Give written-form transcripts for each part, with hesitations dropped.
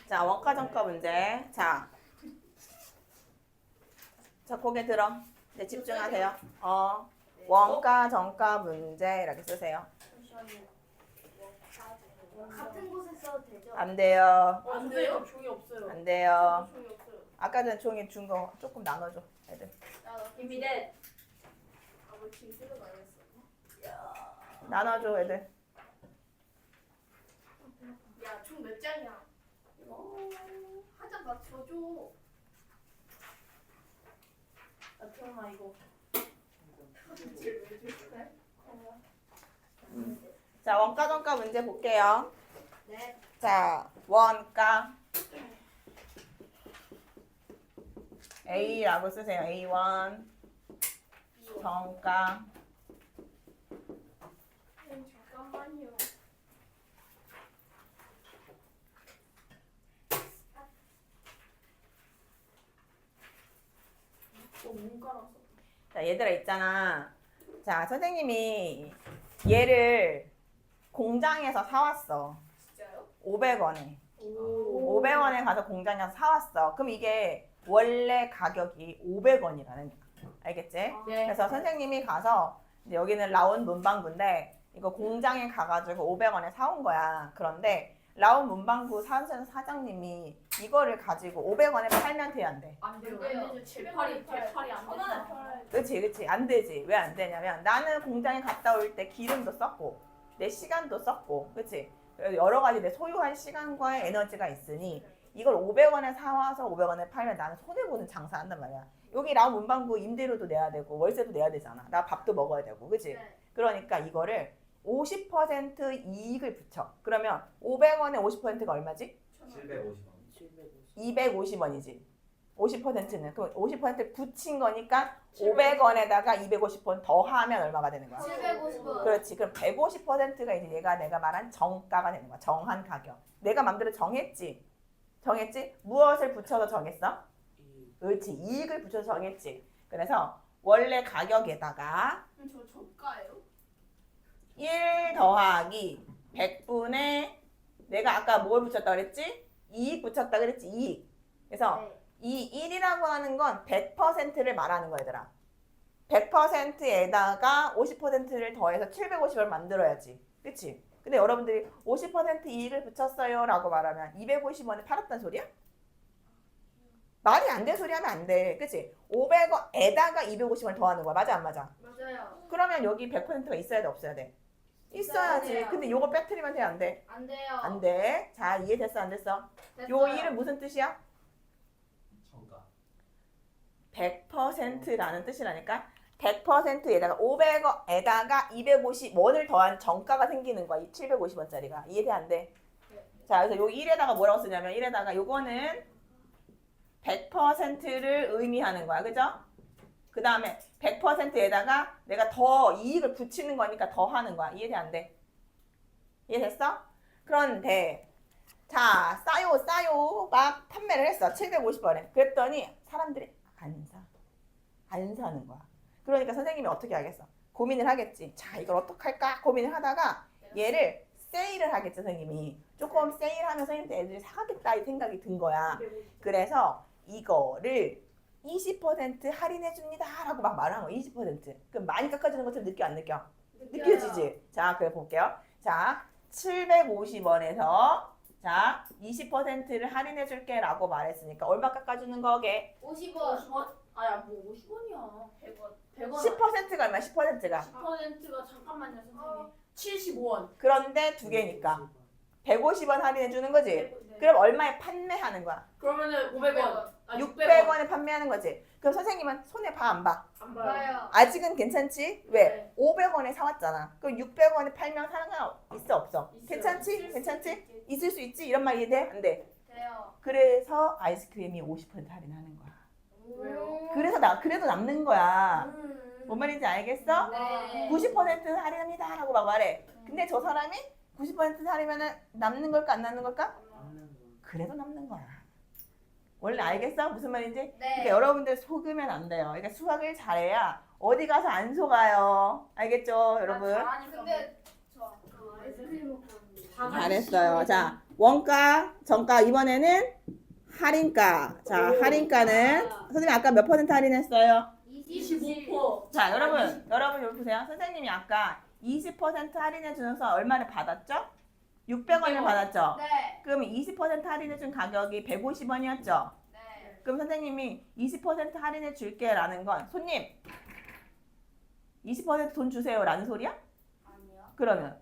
자, 원가 정가 문제. 자, 고개 들어. 네, 집중하세요. 원가 정가 문제 이렇게 쓰세요. 같은 곳에 써도 되죠? 안 돼요. 안 돼요? 종이 없어요. 안 돼요. 종이 없어요. 아까 전에 종이 준 거 조금 나눠줘, 애들. 준비된. 뭐 지금 쓰는 거 아니었어? 나눠줘, 애들. 야, 총 몇 장이야? 한장 맞춰줘. 나 태어나 이거. 자, 원가 정가 문제 볼게요. 네. 자, 원가 A라고 쓰세요. A1 정가 잠깐만요. 뭔가라서. 자, 얘들아 있잖아. 자, 선생님이 얘를 공장에서 사왔어. 진짜요? 500원에. 오. 500원에 가서 공장에서 사왔어. 그럼 이게 원래 가격이 500원이라는 거야. 알겠지? 네. 그래서 선생님이 가서 이제 여기는 라온 문방구인데 이거 공장에 가가지고 500원에 사온 거야. 그런데 라온 문방구 사장님이 이거를 가지고 500원에 팔면 돼, 안 돼? 안 돼요. 안 되죠. 대팔이 안 되잖아. 그치. 안 되지. 왜 안 되냐면 나는 공장에 갔다 올 때 기름도 썼고 내 시간도 썼고, 그치? 여러 가지 내 소유한 시간과 에너지가 있으니 이걸 500원에 사와서 500원에 팔면 나는 손해보는 장사한단 말이야. 여기 라온 문방구 임대료도 내야 되고 월세도 내야 되잖아. 나 밥도 먹어야 되고, 그치? 네. 그러니까 이거를 50% 이익을 붙여. 그러면 500원에 50%가 얼마지? 750원. 250원이지. 50%는. 그럼 50% 붙인 거니까 500원에다가 250원 더하면 얼마가 되는 거야? 750원. 그렇지. 그럼 150%가 이제 내가 말한 정가가 되는 거야. 정한 가격. 내가 맘대로 정했지. 무엇을 붙여서 정했어? 그렇지. 이익을 붙여서 정했지. 그래서 원래 가격에다가 저 저가예요? 1 더하기 100분의 내가 아까 뭘 붙였다 그랬지? 이익 붙였다 그랬지? 이익. 그래서 네. 이 1이라고 하는 건 100%를 말하는 거야, 얘들아. 100%에다가 50%를 더해서 750을 만들어야지. 그치? 근데 여러분들이 50% 이익을 붙였어요 라고 말하면 250원에 팔았단 소리야? 말이 안 된 소리 하면 안 돼. 그치? 500원에다가 250원 더하는 거야. 맞아, 안 맞아? 맞아요. 그러면 여기 100%가 있어야 돼, 없어야 돼? 있어야지. 있어야 돼요. 근데 요거 빼뜨리면 돼, 안 돼? 안 돼요. 안 돼. 자, 이해됐어, 안 됐어? 됐어요. 요 일은 무슨 뜻이야? 정가. 100%라는 뜻이라니까. 100%에다가 500원에다가 250원을 더한 정가가 생기는 거야. 이 750원짜리가. 이해돼, 안 돼? 자, 그래서 요 1에다가 뭐라고 쓰냐면 1에다가 요거는 100%를 의미하는 거야. 그죠? 그 다음에 100%에다가 내가 더 이익을 붙이는 거니까 더 하는 거야. 이해돼, 안 돼? 이해됐어? 그런데 자, 싸요 막 판매를 했어. 750원에. 그랬더니 사람들이 안 사는 거야. 그러니까 선생님이 어떻게 하겠어? 고민을 하겠지. 자, 이걸 어떡할까? 고민을 하다가 얘를 세일을 하겠지, 선생님이. 조금 세일하면 선생님한테 애들이 사가겠다 이 생각이 든 거야. 그래서 이거를 20% 할인해 줍니다 라고 막 말한 거야. 20%. 그럼 많이 깎아주는 것처럼 느껴, 안 느껴? 느껴지지? 자, 그래 볼게요. 자, 750원에서 자, 20%를 할인해 줄게 라고 말했으니까 얼마 깎아주는 거게? 50원. 아야 뭐 50원이야. 100원. 100원. 10%가 얼마야? 10%가. 10%가 잠깐만요 선생님. 75원. 그런데 두 개니까 150원 할인해 주는 거지? 네. 그럼 얼마에 판매하는 거야? 그러면은 500원. 600원에 판매하는 거지? 그럼 선생님은 손해 봐, 안 봐? 안 봐요. 봐요. 아직은 괜찮지? 왜? 네. 500원에 사왔잖아. 그럼 600원에 팔면 상관 있어, 없어? 있어요. 괜찮지? 있을 수 괜찮지? 있겠지. 있을 수 있지? 이런 말 이해돼? 안 돼? 돼요. 그래서 아이스크림이 50% 할인하는 거야. 왜요? 그래도 남는 거야. 뭔 말인지 알겠어? 네. 90% 할인합니다 라고 막 말해. 근데 저 사람이 90% 할인하면 남는 걸까 안 남는 걸까? 그래도 남는 거야. 원래 알겠어? 무슨 말인지? 네. 그러니까 여러분들 속으면 안 돼요. 그러니까 수학을 잘해야 어디 가서 안 속아요. 알겠죠, 여러분? 잘하니까. 근데 저 아까 아이스크림 먹고 왔는데. 잘했어요. 자, 원가, 정가, 이번에는 할인가. 자, 할인가는 선생님 아까 몇 퍼센트 할인했어요? 25%. 자, 여러분 여기 보세요. 선생님이 아까 20% 할인해 주면서 얼마를 받았죠? 600원을 600원. 받았죠? 네. 그럼 20% 할인해 준 가격이 150원이었죠? 네. 그럼 선생님이 20% 할인해 줄게 라는 건 손님 20%돈 주세요 라는 소리야? 아니요. 그러면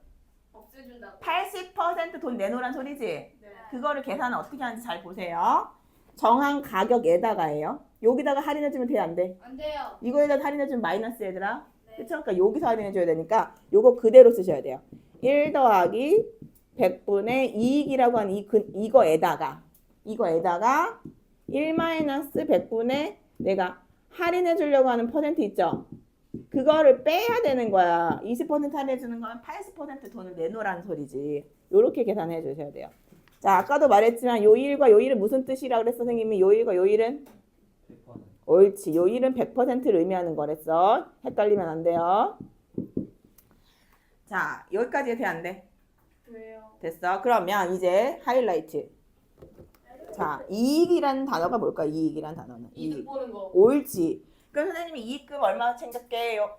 없애준다고. 80%돈 내놓으란 소리지? 네. 그거를 계산을 어떻게 하는지 잘 보세요. 정한 가격에다가예요. 여기다가 할인해주면 돼, 안 돼? 안 돼요. 이거에다 할인해주면 마이너스 얘들아. 네. 그쵸? 그러니까 여기서 할인해줘야 되니까 요거 그대로 쓰셔야 돼요. 1 더하기 100분의 이익이라고 하는 이거에다가 1 마이너스 100분의 내가 할인해주려고 하는 퍼센트 있죠? 그거를 빼야 되는 거야. 20% 할인해주는 거면 80% 돈을 내놓으라는 소리지. 요렇게 계산해 주셔야 돼요. 자, 아까도 말했지만 요 1과 요 1은 무슨 뜻이라고 그랬어, 선생님이? 요 1과 요 1은? 100%. 옳지. 요 1은 100%를 의미하는 거랬어. 헷갈리면 안 돼요. 자, 여기까지 돼, 안 돼? 왜요? 됐어. 그러면 이제 하이라이트. 자, 이익이라는 단어가 뭘까? 이익이라는 단어는. 이득 보는 거. 옳지. 그럼 선생님이 이익금 얼마 챙겼게요?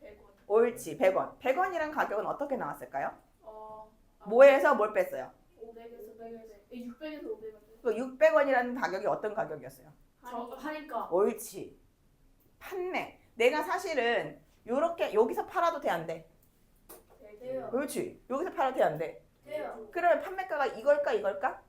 100원. 옳지. 100원. 100원이란 가격은 어떻게 나왔을까요? 아, 뭐에서 뭘 뺐어요? 500에서 100에서 600에서 500원. 그 600원이라는 가격이 어떤 가격이었어요? 하니까. 옳지. 판매. 내가 사실은 요렇게 여기서 팔아도 돼, 안 돼? 돼요. 옳지. 여기서 팔아도 돼, 안 돼? 돼요. 그러면 판매가가 이걸까 이걸까?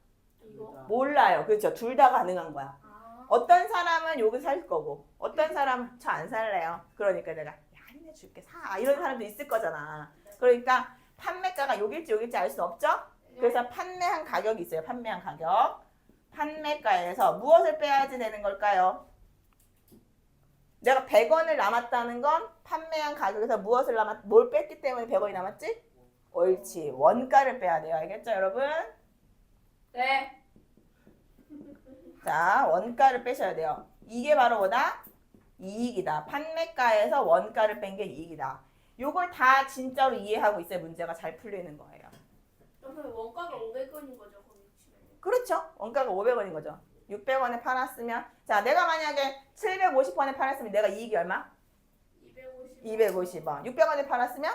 이거. 몰라요. 그렇죠. 둘 다 가능한 거야. 아. 어떤 사람은 여기 살 거고 어떤 사람은 저 안 살래요. 그러니까 내가 할인해 줄게 사 이런 사람도 있을 거잖아. 그러니까 판매가가 여길지 알 수 없죠. 그래서 판매한 가격이 있어요. 판매한 가격. 판매가에서 무엇을 빼야지 되는 걸까요? 내가 100원을 남았다는 건 판매한 가격에서 뭘 뺐기 때문에 100원이 남았지? 옳지. 원가를 빼야 돼요. 알겠죠, 여러분? 네. 자, 원가를 빼셔야 돼요. 이게 바로 뭐다? 이익이다. 판매가에서 원가를 뺀 게 이익이다. 요걸 다 진짜로 이해하고 있어야 문제가 잘 풀리는 거예요. 그러면 원가가 500원인 거죠, 거기 치면. 그렇죠. 원가가 500원인 거죠. 600원에 팔았으면 자, 내가 만약에 750원에 팔았으면 내가 이익이 얼마? 250원. 600원에 팔았으면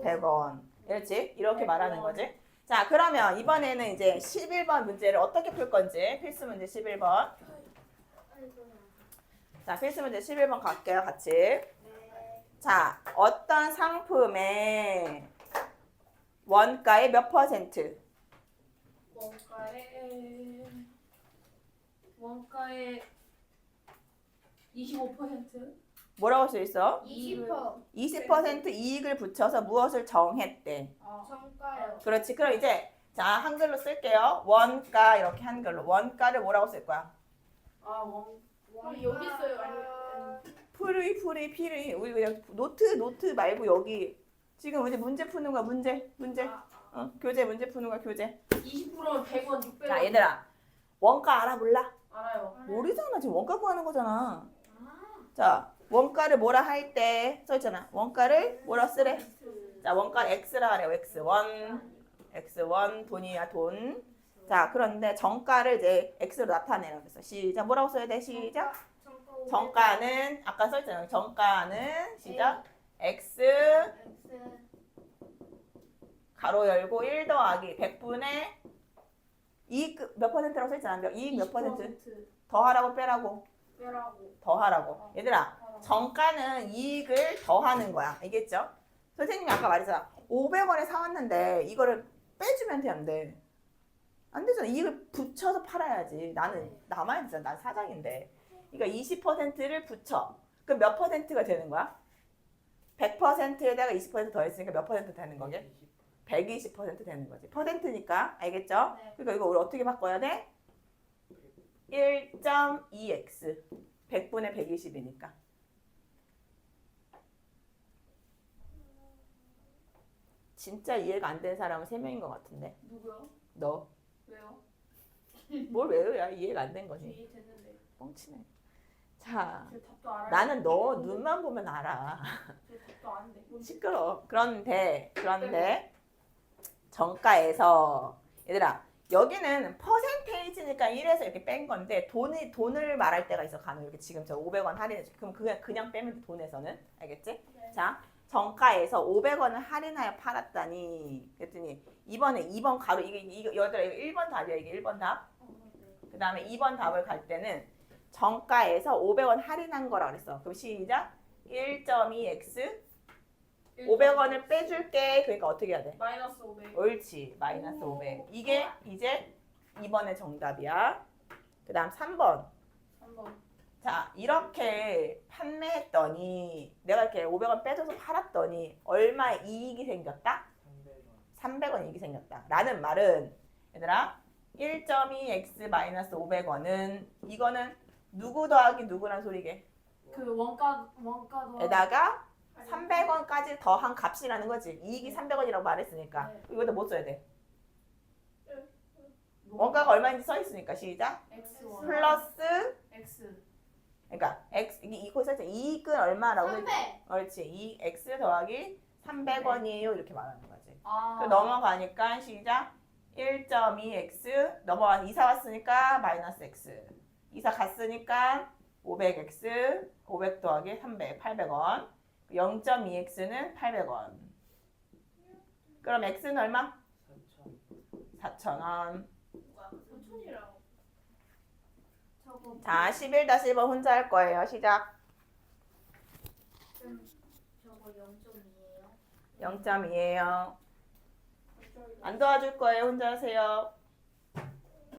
100원. 그렇지? 이렇게 말하는 거지. 자, 그러면 이번에는 이제 11번 문제를 어떻게 풀 건지 필수 문제 11번. 자, 필수 문제 11번 갈게요, 같이. 자, 어떤 상품의 원가의 몇 퍼센트? 원가의 25%? 뭐라고 써 있어? 20%. 20% 이익을 붙여서 무엇을 정했대. 정가요. 그렇지. 그럼 이제 자, 한글로 쓸게요. 원가 이렇게 한글로. 원가를 뭐라고 쓸 거야? 여기 있어요. 아니면 피리. 우리 그냥 노트 말고 여기 지금 이제 문제 푸는 거야. 문제. 교재 문제 푸는 거야. 교재. 20%면 100원, 600원. 자, 얘들아. 원가 알아 몰라? 알아요. 모르잖아. 지금 원가 구하는 거잖아. 자, 원가를 뭐라 할 때 써있잖아. 원가를 뭐라 쓰래? 자, 원가 x라 하래요. x1 돈이야 돈. 자, 그런데 정가를 이제 x로 나타내라고 했어. 시작. 뭐라고 써야 돼? 시작. 정가는 아까 써있잖아요. 정가는 시작. x 가로 열고 1 더하기 100분의 이익 몇 퍼센트라고 써있잖아. 이익 몇 퍼센트? 더하라고 빼라고? 빼라고. 더하라고. 얘들아, 정가는 이익을 더하는 거야. 알겠죠? 선생님이 아까 말했잖아. 500원에 사왔는데 이거를 빼주면 돼, 안 돼? 안 되잖아. 이익을 붙여서 팔아야지. 나는 남아있잖아. 난 사장인데. 그러니까 20%를 붙여. 그럼 몇 퍼센트가 되는 거야? 100%에다가 20% 더했으니까 몇 퍼센트 되는 거게? 120% 되는 거지. 퍼센트니까. 알겠죠? 네. 그러니까 이거 우리 어떻게 바꿔야 돼? 1.2x 100분의 120이니까. 진짜 이해가 안 되는 사람은 3명인 것 같은데. 누구요? 너. 왜요? 뭘 외워야 이해가 안 된 거지. 이해됐는데. 뻥치네. 자, 제 답도 알아요. 나는 너 눈만 보면 알아. 제 답도 아는데. 시끄러워. 그런데 정가에서 얘들아 여기는 퍼센테이지니까 1에서 이렇게 뺀 건데 돈을 말할 때가 있어. 간혹 이렇게 지금 저 500원 할인해. 그럼 그냥 빼면 돼. 돈에서는. 알겠지? 네. 자, 정가에서 500원을 할인하여 팔았다니. 그랬더니 이번에 2번 가로 이거 얘들아 이거 1번 답이야. 이게 1번 답. 그 다음에 2번 답을 갈 때는 정가에서 500원 할인한 거라 그랬어. 그럼 시작. 1.2x 500원을 빼줄게. 그러니까 어떻게 해야 돼? 마이너스 500. 옳지. 마이너스 500. 이게 이제 2번의 정답이야. 그 다음 3번. 3번. 자, 이렇게 판매했더니 내가 이렇게 500원 빼줘서 팔았더니 얼마의 이익이 생겼다? 300원 이익이 생겼다. 라는 말은 얘들아 1.2x 마이너스 500원은 이거는 누구 더하기 누구란 소리게? 그 원가도 에다가 300원까지 더한 값이라는 거지. 이익이 300원이라고 말했으니까. 네. 이거다 못 써야 돼. 원가가 얼마인지 써 있으니까 시작. X1 플러스 X 그러니까 x 이거 써있잖아. 이익은 얼마라고? 300. 옳지. 이 x 더하기 300원이에요. 이렇게 말하는 거지. 아. 그 넘어가니까 시작. 1.2x 넘어가 이사 왔으니까 마이너스 x. 이사 갔으니까 500x 500 더하기 300 800원. 0.2x는 800원. 그럼 x는 얼마? 4,000원. 누가 3천이라고. 저거 자, 11-1번 혼자 할 거예요. 시작. 저거 0.2예요. 0.2예요. 안 도와줄 거예요. 혼자 하세요.